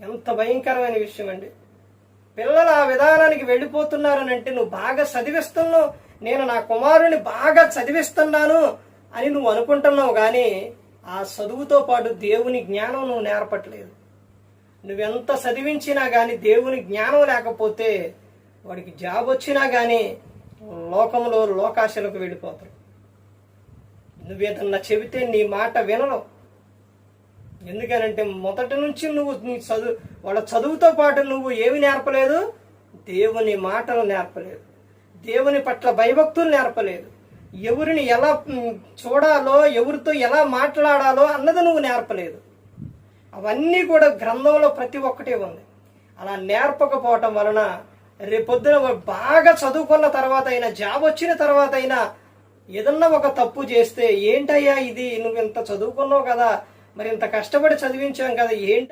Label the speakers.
Speaker 1: ఎంత భయంకరమైన విషయం అండి. పిల్లలు ఆ విధానానికి వెళ్ళిపోతున్నారని అంటే నువ్వు బాగా చదివిస్తున్నావు, నేను నా కుమారుని బాగా చదివిస్తున్నాను అని నువ్వు అనుకుంటున్నావు, కానీ ఆ చదువుతో పాటు దేవుని జ్ఞానం నువ్వు నేర్పట్లేదు. నువ్వెంత చదివించినా కానీ దేవుని జ్ఞానం లేకపోతే వాడికి జాబ్ వచ్చినా కానీ లోకంలో లోకాశలకు వెళ్ళిపోతారు. నువ్వేదన్నా చెబితే నీ మాట వినను. ఎందుకనంటే మొదటి నుంచి నువ్వు వాళ్ళ చదువుతో పాటు నువ్వు ఏమి నేర్పలేదు? దేవుని మాటలు నేర్పలేదు, దేవుని పట్ల భయభక్తులు నేర్పలేదు, ఎవరిని ఎలా చూడాలో, ఎవరితో ఎలా మాట్లాడాలో అన్నది నువ్వు నేర్పలేదు. అవన్నీ కూడా గ్రంథంలో ప్రతి ఒక్కటే ఉంది. అలా నేర్పకపోవటం వలన రేపొద్దున బాగా చదువుకున్న తర్వాత అయినా, జాబ్ వచ్చిన తర్వాత అయినా ఏదన్నా ఒక తప్పు చేస్తే, ఏంటయ్యా ఇది, నువ్వు ఇంత చదువుకున్నావు కదా, మరి ఇంత కష్టపడి చదివించాం కదా, ఏంటి